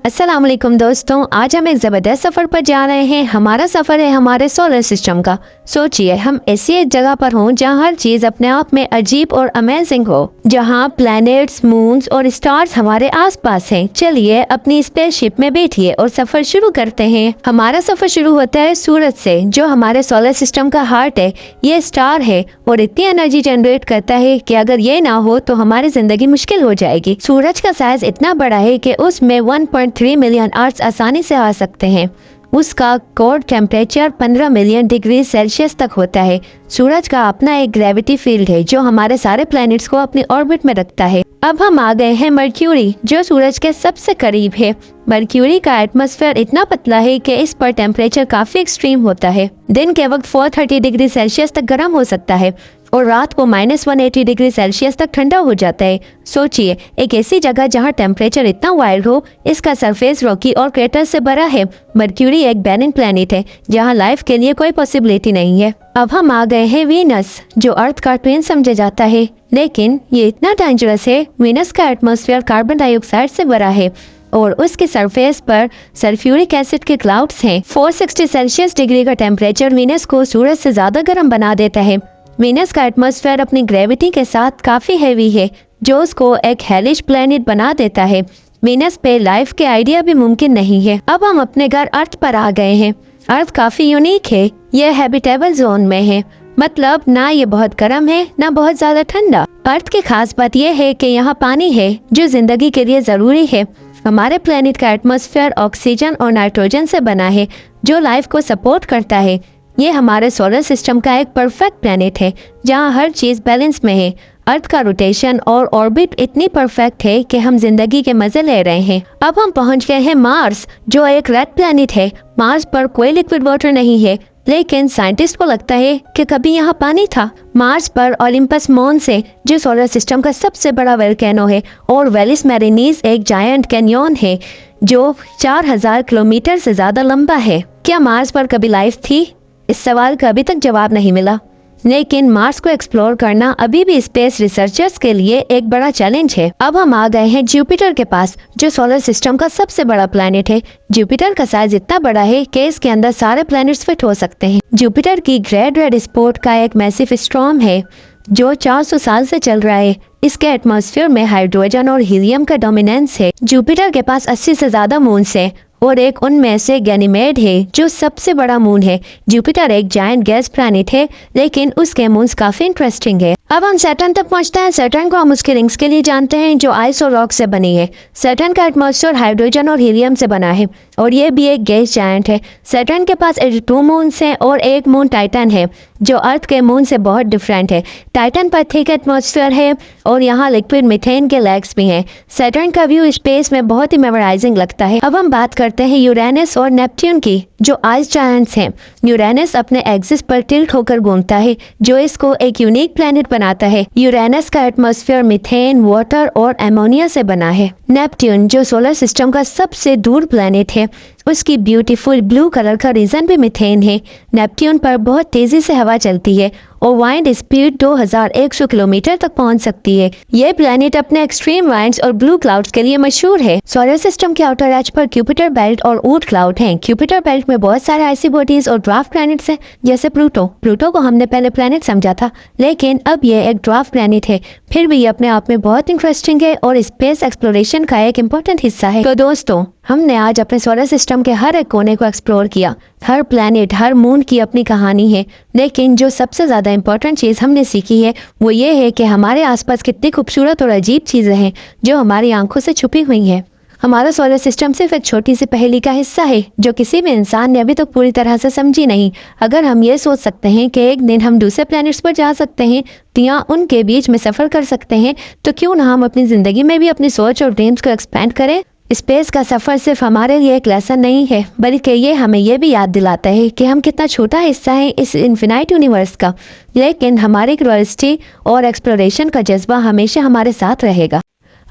अस्सलाम वालेकुम दोस्तों, आज हम एक ज़बरदस्त सफ़र पर जा रहे हैं। हमारा सफ़र है हमारे सोलर सिस्टम का। सोचिए हम ऐसी एक जगह पर हों जहाँ हर चीज़ अपने आप में अजीब और अमेजिंग हो, जहाँ प्लैनेट्स, मून्स और स्टार्स हमारे आसपास हैं। चलिए अपनी स्पेसशिप में बैठिए और सफ़र शुरू करते हैं। हमारा सफ़र शुरू होता है सूरज से, जो हमारे सोलर सिस्टम का हार्ट है। ये स्टार है और इतनी एनर्जी जनरेट करता है कि अगर ये ना हो तो हमारी जिंदगी मुश्किल हो जाएगी। सूरज का साइज इतना बड़ा है कि उसमें 1.3 मिलियन अर्थ आसानी से आ सकते हैं। उसका core temperature 15 million degree Celsius तक होता है। सूरज का अपना एक ग्रेविटी फील्ड है जो हमारे सारे प्लैनेट्स को अपनी ऑर्बिट में रखता है। अब हम आ गए हैं मर्क्यूरी, जो सूरज के सबसे करीब है। मर्क्यूरी का एटमॉस्फेयर इतना पतला है कि इस पर टेम्परेचर काफी एक्सट्रीम होता है। दिन के वक्त 430 डिग्री सेल्सियस तक गर्म हो सकता है और रात को -180 डिग्री सेल्सियस तक ठंडा हो जाता है। सोचिए एक ऐसी जगह जहां टेम्परेचर इतना वाइल्ड हो, इसका सरफेस रॉकी और क्रेटर से भरा है। मर्क्यूरी एक बैरन प्लैनेट है जहां लाइफ के लिए कोई पॉसिबिलिटी नहीं है। अब हम आ गए हैं वीनस, जो अर्थ का ट्विन समझा जाता है, लेकिन ये इतना डेंजरस है। वीनस का एटमॉस्फेयर कार्बन डाइऑक्साइड से भरा है और उसके सरफेस पर सल्फ्यूरिक एसिड के क्लाउड्स हैं। 460 सेल्सियस डिग्री का टेम्परेचर वीनस को सूरज से ज्यादा गर्म बना देता है। वीनस का एटमॉस्फेयर अपनी ग्रेविटी के साथ काफी हैवी है, जो उसको एक हेलिश प्लेनेट बना देता है। वीनस पे लाइफ के आइडिया भी मुमकिन नहीं है। अब हम अपने घर अर्थ पर आ गए हैं। अर्थ काफी यूनिक है। यह हैबिटेबल जोन में है, मतलब ना ये बहुत गर्म है ना बहुत ज्यादा ठंडा। अर्थ की खास बात यह है कि यहाँ पानी है जो जिंदगी के लिए जरूरी है। हमारे प्लेनेट का एटमॉस्फेयर ऑक्सीजन और नाइट्रोजन से बना है, जो लाइफ को सपोर्ट करता है। ये हमारे सोलर सिस्टम का एक परफेक्ट प्लेनेट है जहाँ हर चीज बैलेंस में है। अर्थ का रोटेशन और ऑर्बिट इतनी परफेक्ट है कि हम जिंदगी के मजे ले रहे हैं। अब हम पहुंच गए हैं मार्स, जो एक रेड प्लेनेट है। मार्स पर कोई लिक्विड वाटर नहीं है, लेकिन साइंटिस्ट को लगता है कि कभी यहाँ पानी था। मार्स पर ओलंपस मॉन्स है, जो सोलर सिस्टम का सबसे बड़ा वोल्केनो है, और वेलिस मैरिनीज एक जायंट कैन्यन है जो 4000 किलोमीटर से ज्यादा लंबा है। क्या मार्स पर कभी लाइफ थी? इस सवाल का अभी तक जवाब नहीं मिला, लेकिन मार्स को एक्सप्लोर करना अभी भी स्पेस रिसर्चर्स के लिए एक बड़ा चैलेंज है। अब हम आ गए हैं जुपिटर के पास, जो सोलर सिस्टम का सबसे बड़ा प्लैनेट है। जुपिटर का साइज इतना बड़ा है कि इसके अंदर सारे प्लैनेट्स फिट हो सकते हैं। जुपिटर की ग्रेट रेड स्पॉट का एक मैसिव स्टॉर्म है जो 400 साल से चल रहा है। इसके एटमॉस्फेयर में हाइड्रोजन और हीलियम का डोमिनेंस है। जुपिटर के पास 80 से ज्यादा मून्स हैं और एक उनमें से गैनीमेड है, जो सबसे बड़ा मून है। जुपिटर एक जायंट गैस प्लैनेट है, लेकिन उसके मून्स काफी इंटरेस्टिंग है। अब हम सैटर्न तक पहुंचते हैं। सैटर्न को हम उसके रिंग्स के लिए जानते हैं, जो आइस और रॉक से बनी है। सैटर्न का एटमॉस्फेयर हाइड्रोजन और हीलियम से बना है और ये भी एक गैस जायंट है। सैटर्न के पास 82 मून्स हैं और एक मून टाइटन है, जो अर्थ के मून से बहुत डिफरेंट है। टाइटन पर थिक एटमॉस्फेयर है और यहाँ लिक्विड मीथेन के लैक्स भी हैं। सैटर्न का व्यू स्पेस में बहुत ही मेमोराइजिंग लगता है। अब हम बात करते हैं यूरेनस और नेपट्यून की, जो आइस जायंट्स हैं। यूरेनस अपने एक्सिस पर टिल्ट होकर घूमता है, जो इसको एक यूनिक प्लैनेट बनाता है। यूरेनस का एटमॉस्फेयर मीथेन, वाटर और एमोनिया से बना है। नेपट्यून, जो सोलर सिस्टम का सबसे दूर प्लैनेट है, उसकी ब्यूटीफुल ब्लू कलर का रीजन भी मीथेन है। नेपट्यून पर बहुत तेजी से हवा चलती है और वाइंड स्पीड 2100 किलोमीटर तक पहुंच सकती है। ये प्लैनेट अपने एक्सट्रीम वाइंड्स और ब्लू क्लाउड्स के लिए मशहूर है। सोलर सिस्टम के आउटर एज पर क्यूपिटर बेल्ट और ऊट क्लाउड हैं। क्यूपिटर बेल्ट में बहुत सारे आइसी बॉडीज और ड्वार्फ प्लैनेट्स हैं, जैसे प्लूटो। प्लूटो को हमने पहले प्लैनेट समझा था, लेकिन अब ये एक ड्वार्फ प्लैनेट है। फिर भी ये अपने आप में बहुत इंटरेस्टिंग है और स्पेस एक्सप्लोरेशन का एक इम्पोर्टेंट हिस्सा है। तो दोस्तों, हमने आज अपने सोलर सिस्टम के हर एक कोने को एक्सप्लोर किया। हर प्लैनेट, हर मून की अपनी कहानी है, लेकिन जो सबसे ज़्यादा इम्पोर्टेंट चीज़ हमने सीखी है वो ये है कि हमारे आसपास कितनी खूबसूरत और अजीब चीज़ें हैं जो हमारी आंखों से छुपी हुई हैं। हमारा सोलर सिस्टम सिर्फ एक छोटी सी पहेली का हिस्सा है जो किसी भी इंसान ने अभी तक पूरी तरह से समझी नहीं। अगर हम ये सोच सकते हैं कि एक दिन हम दूसरे प्लैनेट्स पर जा सकते हैं या उनके बीच में सफ़र कर सकते हैं, तो क्यों ना हम अपनी ज़िंदगी में भी अपनी सोच और ड्रीम्स को एक्सपेंड करें। स्पेस का सफ़र सिर्फ हमारे लिए एक लेसन नहीं है, बल्कि ये हमें ये भी याद दिलाता है कि हम कितना छोटा हिस्सा है इस इन्फिनाइट यूनिवर्स का, लेकिन हमारी क्यूरियोसिटी और एक्सप्लोरेशन का जज्बा हमेशा हमारे साथ रहेगा।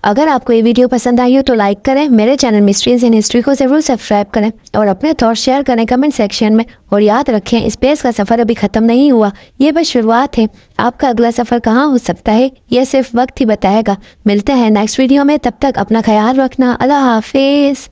अगर आपको ये वीडियो पसंद आई हो तो लाइक करें, मेरे चैनल मिस्ट्रीज इन हिस्ट्री को ज़रूर सब्सक्राइब करें और अपने थॉट्स शेयर करें कमेंट सेक्शन में। और याद रखें, स्पेस का सफ़र अभी ख़त्म नहीं हुआ, ये बस शुरुआत है। आपका अगला सफ़र कहाँ हो सकता है यह सिर्फ वक्त ही बताएगा। मिलते हैं नेक्स्ट वीडियो में, तब तक अपना ख्याल रखना। अल्लाह हाफिज़।